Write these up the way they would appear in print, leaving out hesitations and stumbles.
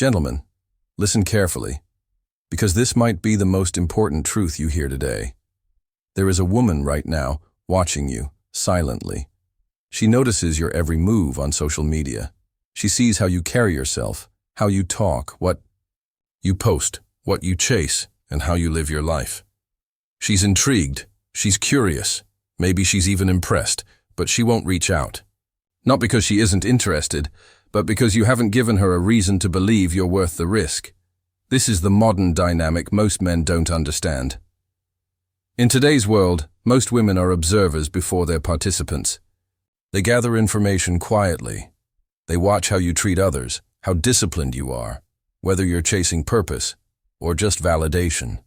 Gentlemen, listen carefully, because this might be the most important truth you hear today. There is a woman right now watching you, silently. She notices your every move on social media. She sees how you carry yourself, how you talk, what you post, what you chase, and how you live your life. She's intrigued, she's curious, maybe she's even impressed, but she won't reach out. Not because she isn't interested, but because you haven't given her a reason to believe you're worth the risk. This is the modern dynamic most men don't understand. In today's world, most women are observers before they're participants. They gather information quietly. They watch how you treat others, how disciplined you are, whether you're chasing purpose or just validation.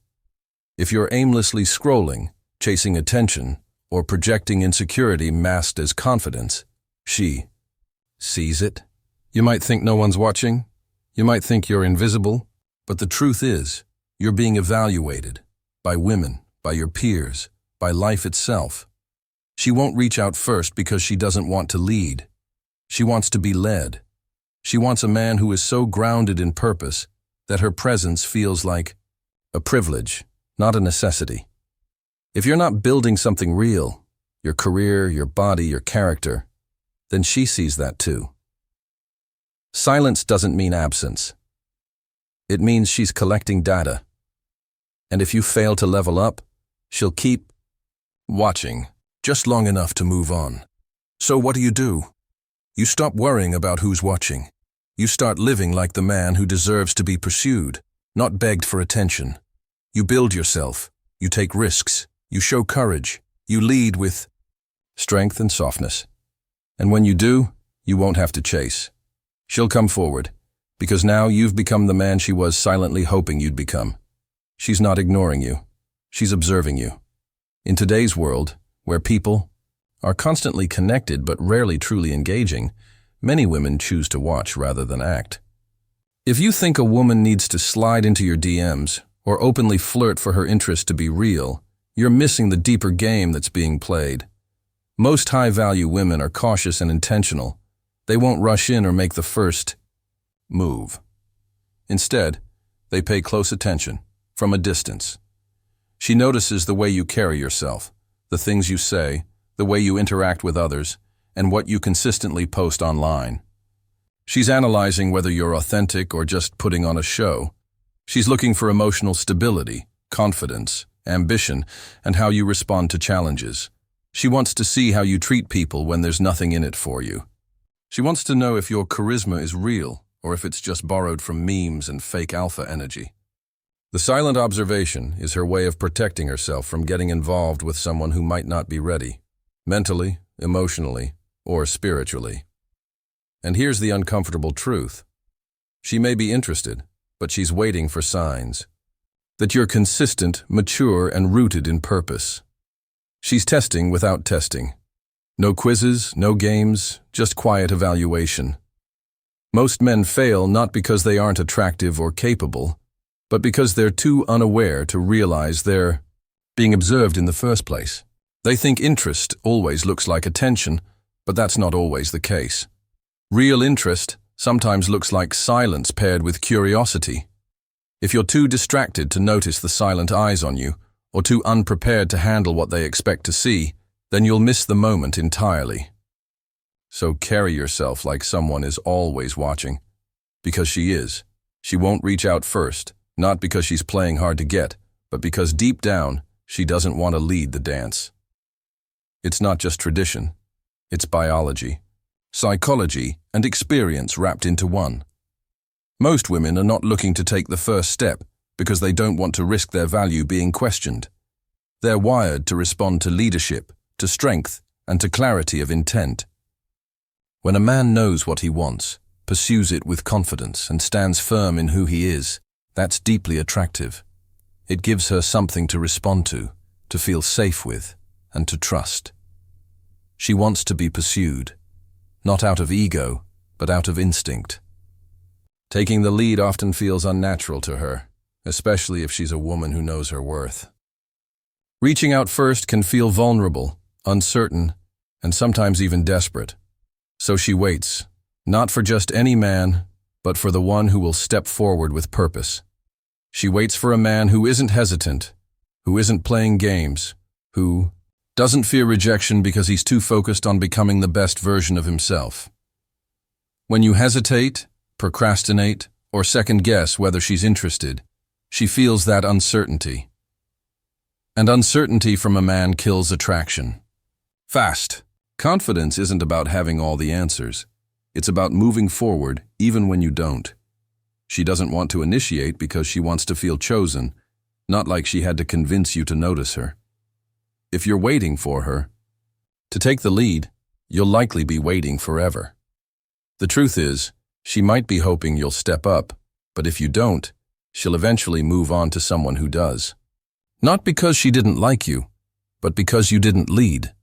If you're aimlessly scrolling, chasing attention, or projecting insecurity masked as confidence, she sees it. You might think no one's watching. You might think you're invisible. But the truth is, you're being evaluated by women, by your peers, by life itself. She won't reach out first because she doesn't want to lead. She wants to be led. She wants a man who is so grounded in purpose that her presence feels like a privilege, not a necessity. If you're not building something real, your career, your body, your character, then she sees that too. Silence doesn't mean absence. It means she's collecting data. And if you fail to level up, she'll keep watching just long enough to move on. So what do? You stop worrying about who's watching. You start living like the man who deserves to be pursued, not begged for attention. You build yourself. You take risks. You show courage. You lead with strength and softness. And when you do, you won't have to chase. She'll come forward, because now you've become the man she was silently hoping you'd become. She's not ignoring you. She's observing you. In today's world, where people are constantly connected but rarely truly engaging, many women choose to watch rather than act. If you think a woman needs to slide into your DMs or openly flirt for her interest to be real, you're missing the deeper game that's being played. Most high-value women are cautious and intentional. They won't rush in or make the first move. Instead, they pay close attention, from a distance. She notices the way you carry yourself, the things you say, the way you interact with others, and what you consistently post online. She's analyzing whether you're authentic or just putting on a show. She's looking for emotional stability, confidence, ambition, and how you respond to challenges. She wants to see how you treat people when there's nothing in it for you. She wants to know if your charisma is real or if it's just borrowed from memes and fake alpha energy. The silent observation is her way of protecting herself from getting involved with someone who might not be ready, mentally, emotionally, or spiritually. And here's the uncomfortable truth. She may be interested, but she's waiting for signs. That you're consistent, mature, and rooted in purpose. She's testing without testing. No quizzes, no games, just quiet evaluation. Most men fail not because they aren't attractive or capable, but because they're too unaware to realize they're being observed in the first place. They think interest always looks like attention, but that's not always the case. Real interest sometimes looks like silence paired with curiosity. If you're too distracted to notice the silent eyes on you, or too unprepared to handle what they expect to see, then you'll miss the moment entirely. So carry yourself like someone is always watching. Because she is. She won't reach out first, not because she's playing hard to get, but because deep down, she doesn't want to lead the dance. It's not just tradition. It's biology, psychology, and experience wrapped into one. Most women are not looking to take the first step because they don't want to risk their value being questioned. They're wired to respond to leadership, to strength, and to clarity of intent. When a man knows what he wants, pursues it with confidence, and stands firm in who he is, that's deeply attractive. It gives her something to respond to feel safe with, and to trust. She wants to be pursued, not out of ego, but out of instinct. Taking the lead often feels unnatural to her, especially if she's a woman who knows her worth. Reaching out first can feel vulnerable, uncertain, and sometimes even desperate. So she waits, not for just any man, but for the one who will step forward with purpose. She waits for a man who isn't hesitant, who isn't playing games, who doesn't fear rejection because he's too focused on becoming the best version of himself. When you hesitate, procrastinate, or second-guess whether she's interested, she feels that uncertainty. And uncertainty from a man kills attraction. Fast. Confidence isn't about having all the answers. It's about moving forward even when you don't. She doesn't want to initiate because she wants to feel chosen, not like she had to convince you to notice her. If you're waiting for her to take the lead, you'll likely be waiting forever. The truth is, she might be hoping you'll step up, but if you don't, she'll eventually move on to someone who does. Not because she didn't like you, but because you didn't lead.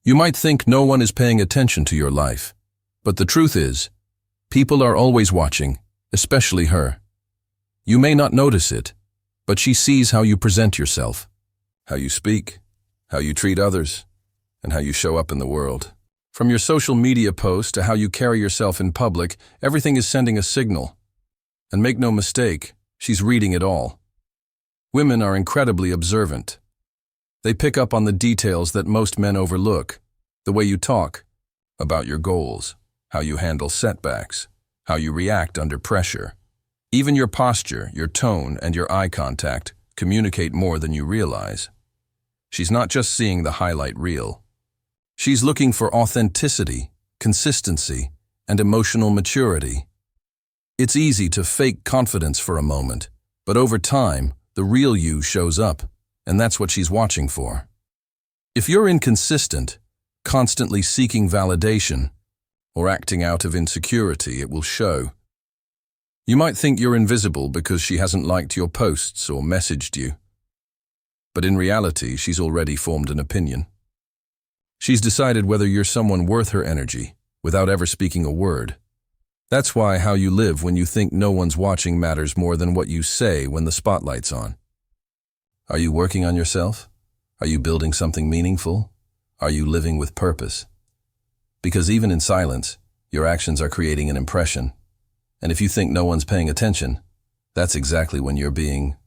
You might think no one is paying attention to your life, but the truth is, people are always watching, especially her. You may not notice it, but she sees how you present yourself, how you speak, how you treat others, and how you show up in the world. From your social media posts to how you carry yourself in public, everything is sending a signal. And make no mistake, she's reading it all. Women are incredibly observant. They pick up on the details that most men overlook, the way you talk, about your goals, how you handle setbacks, how you react under pressure. Even your posture, your tone, and your eye contact communicate more than you realize. She's not just seeing the highlight reel. She's looking for authenticity, consistency, and emotional maturity. It's easy to fake confidence for a moment, but over time, the real you shows up, and that's what she's watching for. If you're inconsistent, constantly seeking validation, or acting out of insecurity, it will show. You might think you're invisible because she hasn't liked your posts or messaged you. But in reality, she's already formed an opinion. She's decided whether you're someone worth her energy, without ever speaking a word. That's why how you live when you think no one's watching matters more than what you say when the spotlight's on. Are you working on yourself? Are you building something meaningful? Are you living with purpose? Because even in silence, your actions are creating an impression. And if you think no one's paying attention, that's exactly when you're being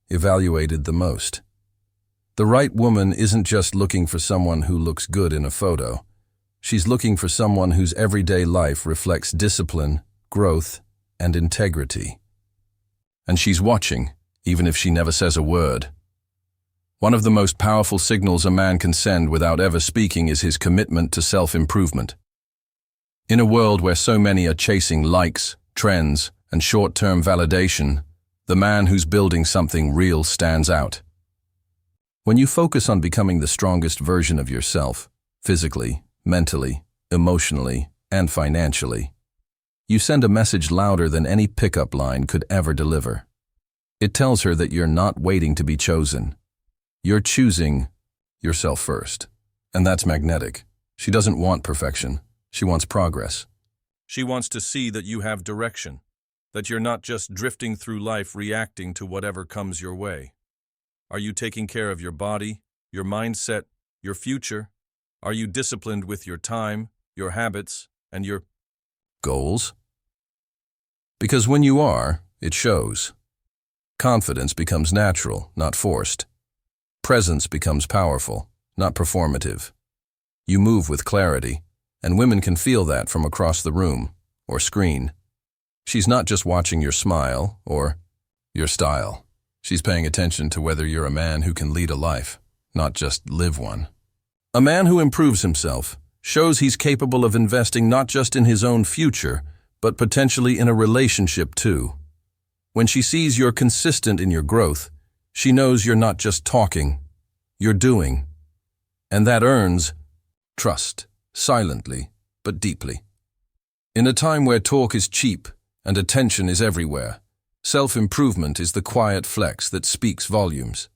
evaluated the most. The right woman isn't just looking for someone who looks good in a photo. She's looking for someone whose everyday life reflects discipline, growth, and integrity. And she's watching, even if she never says a word. One of the most powerful signals a man can send without ever speaking is his commitment to self-improvement. In a world where so many are chasing likes, trends, and short-term validation, the man who's building something real stands out. When you focus on becoming the strongest version of yourself, physically, mentally, emotionally, and financially, you send a message louder than any pickup line could ever deliver. It tells her that you're not waiting to be chosen. You're choosing yourself first. And that's magnetic. She doesn't want perfection. She wants progress. She wants to see that you have direction, that you're not just drifting through life reacting to whatever comes your way. Are you taking care of your body, your mindset, your future? Are you disciplined with your time, your habits, and your goals? Because when you are, it shows. Confidence becomes natural, not forced. Presence becomes powerful, not performative. You move with clarity, and women can feel that from across the room or screen. She's not just watching your smile or your style. She's paying attention to whether you're a man who can lead a life, not just live one. A man who improves himself shows he's capable of investing not just in his own future, but potentially in a relationship too. When she sees you're consistent in your growth, she knows you're not just talking, you're doing. And that earns trust, silently but deeply. In a time where talk is cheap and attention is everywhere, self-improvement is the quiet flex that speaks volumes.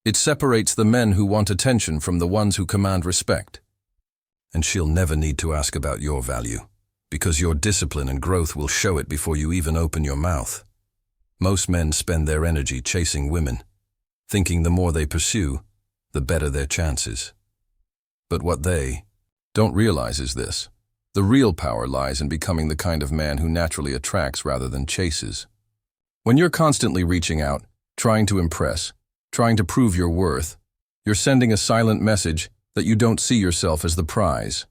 It separates the men who want attention from the ones who command respect. And she'll never need to ask about your value, because your discipline and growth will show it before you even open your mouth. Most men spend their energy chasing women, thinking the more they pursue, the better their chances. But what they don't realize is this: The real power lies in becoming the kind of man who naturally attracts rather than chases. When you're constantly reaching out, trying to impress, trying to prove your worth, you're sending a silent message that you don't see yourself as the prize.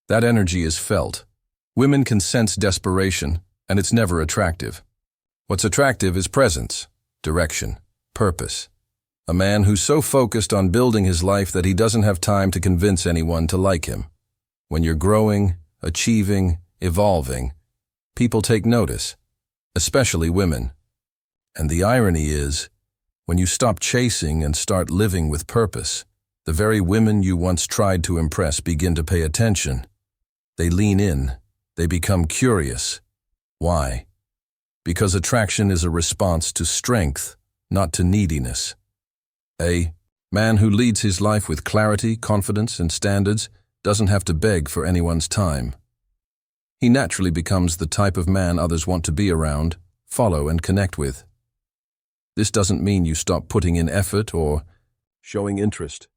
That energy is felt. Women can sense desperation, and it's never attractive. What's attractive is presence, direction, purpose. A man who's so focused on building his life that he doesn't have time to convince anyone to like him. When you're growing, achieving, evolving, people take notice, especially women. And the irony is, when you stop chasing and start living with purpose, the very women you once tried to impress begin to pay attention. They lean in. They become curious. Why? Because attraction is a response to strength, not to neediness. A man who leads his life with clarity, confidence, and standards doesn't have to beg for anyone's time. He naturally becomes the type of man others want to be around, follow, and connect with. This doesn't mean you stop putting in effort or showing interest.